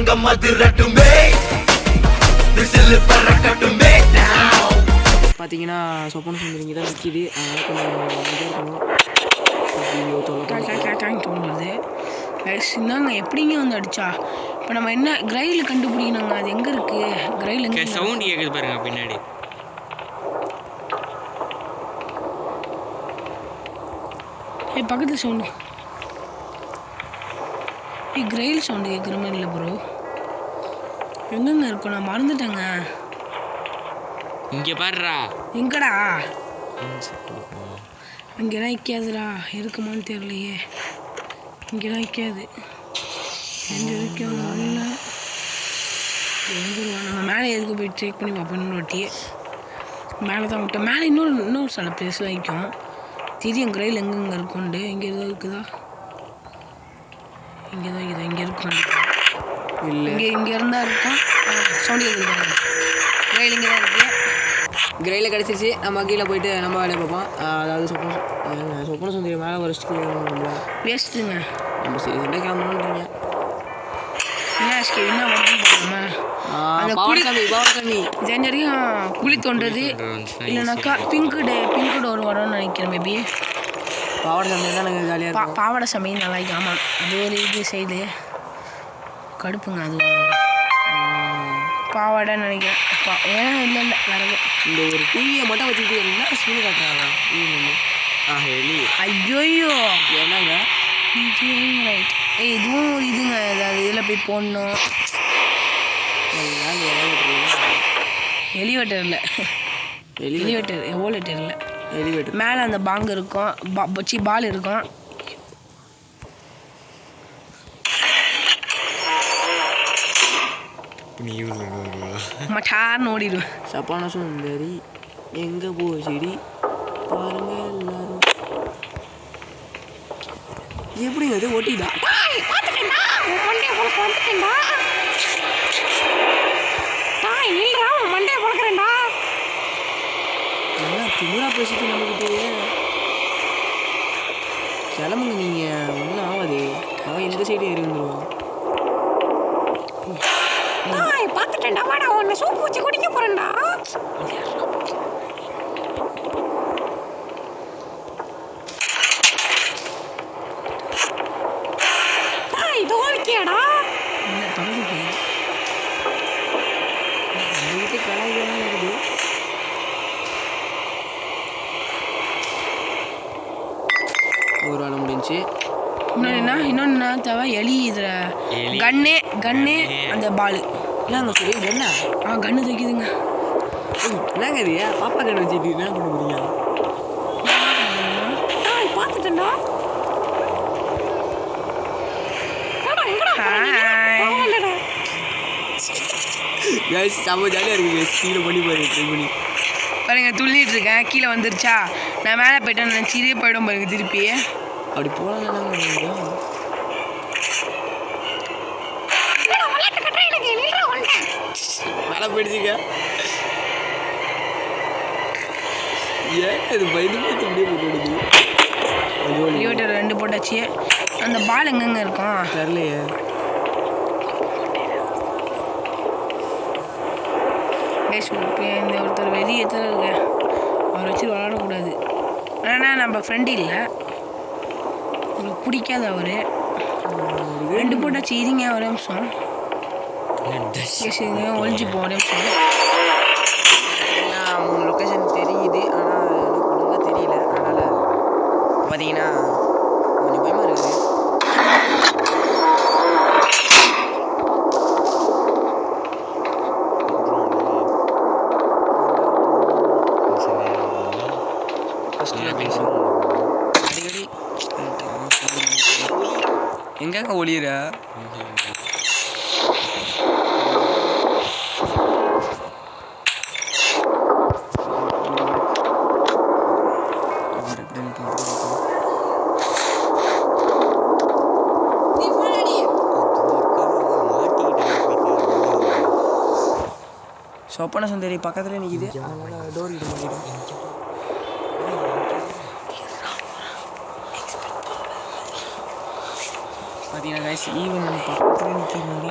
தங்கம் அதிரட்டுமே whistle பறக்கட்டுமே பார்த்தீங்கன்னா சொப்பன சுந்தரிங்க தான் நிற்கிது. அதனால் கொஞ்சம் வருது என்னங்க எப்படிங்க வந்து அடிச்சா இப்போ நம்ம என்ன கிரைல கண்டுபிடிக்கணுங்க. அது எங்கே இருக்குது? கிரைல் எங்கே சவுண்ட் கேட்குது பாருங்க பின்னாடி. பக்கத்தில் சவுண்டு கிரைல் சவுண்டு கேட்குற மாதிரி இல்லை ப்ரோ. எங்கெங்க இருக்கும்? நான் மறந்துட்டேங்க. இங்கே பாடுறா. எங்கடா? இங்கெல்லாம் வைக்காதுடா. இருக்குமான்னு தெரியலையே. இங்கெல்லாம் வைக்காது. எங்கே வைக்கும்? இல்லை எங்கேருவா? நம்ம மேலே எதுக்கு போய் செக் பண்ணி பார்ப்போம். இன்னொரு வாட்டியே மேலே தான் விட்டோம். மேலே இன்னொரு சில ப்ளேஸ் வைக்கும். தெரியும் கிரைல் எங்கெங்கே இருக்கும்ண்டு. இங்கே எதுவும் இருக்குதா? இங்கே தான் இருக்குது. இங்கே இருக்கும். இல்லை இங்கே இருந்தால் இருக்கும். சவுண்ட் கேட்குது. கிரைல் இங்கே தான் இருக்குது. கிரையில் கிடச்சிருச்சு. நம்ம கீழே போயிட்டு நம்ம வேலையை பார்ப்போம். அதாவது சொப்பன சுந்தரி மேலே ஒரு நம்மள வேஸ்ட்டுங்க. நம்ம சரி சண்டை கிளம்பணுன்றீங்க. என்ன அந்த குழி தோன்றது இல்லைனாக்கா பிங்க் டோர் வரும்னு நினைக்கிறேன். மேபி பாவாடை சமையல் தான் எனக்கு ஜாலியாக பாவாடை சமையல் நல்லா இருக்கும். ஆமாம், அது ஒரு இது சைடு கடுப்புங்க. அது பாவாடைன்னு நினைக்கிறேன். ஏன்னா இல்லை வேறு இந்த ஒரு டிவியை மட்டும் வச்சுக்கிட்டு என்ன ஸ்கூலு காட்டுறாங்க. ஐயோயோ என்னங்க ரைட். இதுவும் ஒரு இதுங்க. அதாவது இதில் போய் போடணும். எலிவேட்டர் இல்லை, எலிவேட்டர் எவோலேட்டர் இல்லை, எலிவேட்டர். மேலே அந்த பாங்கு இருக்கும், பால் இருக்கும். மட்டார்னு ஓடிடுவேன். சொப்பன சுந்தரி எங்கே போச்சுடி பாருங்க எல்லாரும். எப்படிங்க அது ஓட்டிடா? திமுறா பேசிட்டு நம்மகிட்டே கிளம்புங்க. நீங்கள் ஒன்றும் ஆகாது. அவன் எந்த சைடு ஏறி வந்துடுவான். பார்த்துட்டேன்டா, வாடா உன்னை சூப்பு வச்சு குடிக்க போறேன்டா. இதோ இருக்கியாடா? ஒரு வேலை முடிஞ்சு. இன்னொன்று என்ன தேவை? எலி இதில் கன்னு அந்த பாலு. என்னங்க சரி என்ன? கன்று தைக்குதுங்க. என்னங்க இது? பாப்பா கண்ணு வச்சுட்டு என்ன பண்ண முடியுங்க? பார்த்துட்டேன்டா. செம்ம ஜாலியாக இருக்குங்க. கீழே பண்ணி பாருங்க. பாருங்க துள்ளிட்டு இருக்கேன். கீழே வந்துருச்சா? நான் மேலே போயிட்டேன் நினச்சிட்டே போயிடும் பாருங்க. திருப்பி அப்படி போகலாம். மேலே போயிடுச்சுங்க. ஏன் இது பயந்து முடிய போயிடுது? எலிவேட்டர் 2 போட்டாச்சு. அந்த பால் எங்கெங்க இருக்கும் தெரியலையே. இந்த ஒருத்தர் வெளியே இருக்க அவரை வச்சு விளாடக்கூடாது. ஆனால் நம்ம ஃப்ரெண்டு இல்லை, உங்களுக்கு பிடிக்காது அவர். 2 போட்டாச்சு. இருங்க ஒரு நிமிஷம். ஒழிஞ்சு போ ஒரு நிமிஷம். அவங்க லொக்கேஷன் தெரியுது, ஆனால் எனக்கு ஒழுங்காக தெரியல. அதனால் பார்த்தீங்கன்னா கொஞ்சம் பயமாக இருக்குது. அடிக்கடி எங்கங்க ஒளியிற? சொப்பன சுந்தரி பக்கத்தில் நிற்கிது. அதனால் டோர் கிட்ட மாட்டிடும். பார்த்தீங்கன்னா கைஸ் ஈவன் நம்ம பக்கத்தில் நிற்கிறனால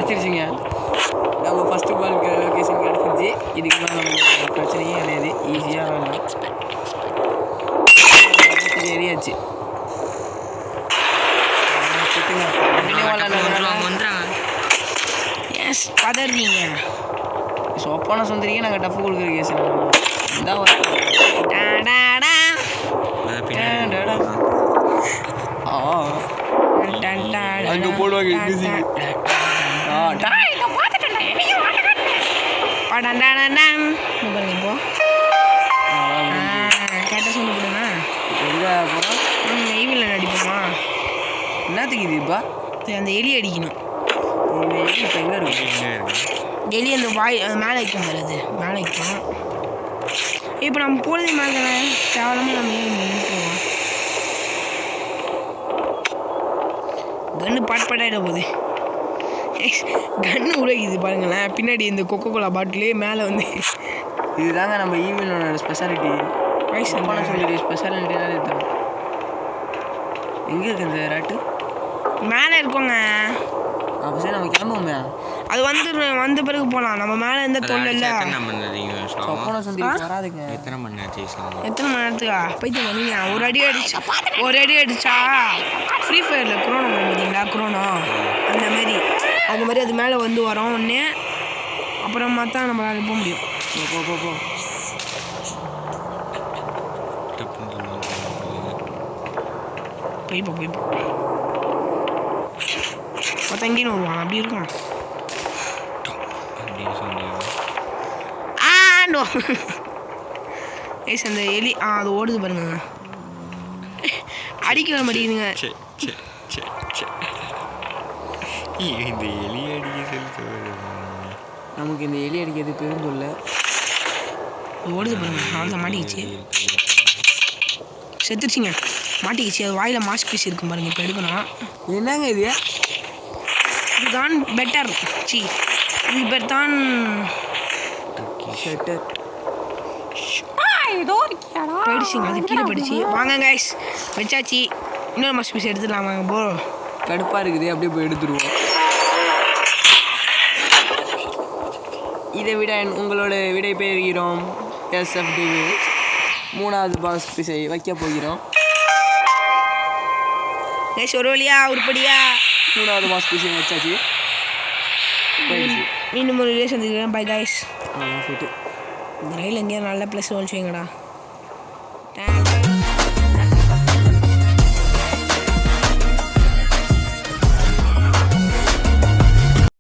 கிடச்சிருச்சுங்க. நம்ம ஃபஸ்ட்டு பாலுக்கு லொக்கேஷன் கிடச்சிருச்சு. இதுக்கு மேலே நமக்கு பிரச்சனையே கிடையாது. ஈஸியாக வரலாம். ஏறியாச்சு. எஸ் பதறீங்க. சோப்பான சுந்தரிக்கு நாங்கள் டஃப் கொடுக்குற கேஸ் இதான் அங்கே போடுவாங்க. இப்போ கேட்ட சொல்லி போடுங்க. எங்கே போகிறோம்? நெய்வில் நடிப்போமா? என்னத்துக்கு இது இப்போ? அந்த எலி அடிக்கணும். இந்த எலி இப்போ எங்கே இருக்கு? எலி அந்த வாய் அது மேலே வைக்கும் பாரு. அது மேலே வைக்கும். இப்போ நம்ம போகிறது மேலே தேவையில்லாமல் நம்ம ஏன் போவோம்? கன்று பாட்பாடாயிட போகுது. கன்று உடைக்குது பாருங்களேன். பின்னாடி இந்த கொக்கோ கோலா பாட்டிலே மேலே வந்து இதுதாங்க நம்ம ஈவிலோட ஸ்பெஷாலிட்டி. சோப்பான சுந்தரி ஸ்பெஷாலிட்டினால இதுதான். எங்கே இருக்கு இந்த ராட்டு? மேலே இருக்கோங்க. அப்போ சரி நம்ம கிளம்புவோமே. அது வந்த பிறகு போகலாம். நம்ம மேலே எந்த தொல்லை இல்லை. சோப்பான சுந்தரி வராதுங்க. எத்தனை மணி நேரத்துக்கா போய்த்து வந்தீங்க? ஒரு அடி அடிச்சா ஃப்ரீ ஃபயரில் குரோனோ பார்த்தீங்களா? குரோனோ அந்த மாதிரி அது மேலே வந்து வரோம் ஒன்று. அப்புறமா தான் நம்மளால் போக முடியும். போ போய்ப்போம். பார்த்தா எங்கேயும் வருவான். அப்படி இருக்கும். ஆண்டோ ஏஸ் அந்த எலி அது ஓடுது பாருங்க. அடிக்க வர மாட்டேங்குதுங்க. இந்த எலி அடிக்கிறது நமக்கு இந்த எலி அடிக்கிறது பெருந்தொல்லை. ஓடுது பாருங்க. அவ்வளோதான் மாட்டிக்கிச்சு. செத்துருச்சிங்க. மாட்டிக்கிச்சு. அது வாயில் மாஸ்க் பீஸ் இருக்கும் பாருங்க. இப்போ எடுக்கணும். என்னங்க இது? இதுதான் பெட்டர். இது பெட்டர் தான். போயிடுச்சுங்க. அது கீழே போயிடுச்சு. வாங்க கைஸ் வச்சாச்சு. இன்னொரு மாஸ்க் பீஸ் எடுத்துடலாம் வாங்க. போ கடுப்பாக இருக்குது. அப்படியே போய் எடுத்துருவோம். இதை விட உங்களோட விடை பெறுகிறோம். SFDV 3வது பாக்ஸ் பீஸை வைக்க போகிறோம். கைஸ் ஒரு வழியா உருப்படியா 3வது பாக்ஸ் பீஸை வச்சாச்சு. மீண்டும் ஒரு வீடியோ சந்திக்கிறேன். Bye guys. போயிட்டு இந்த ரயில் எங்கேயா நல்ல ப்ளஸ் ஒழிச்சு வைங்கடா.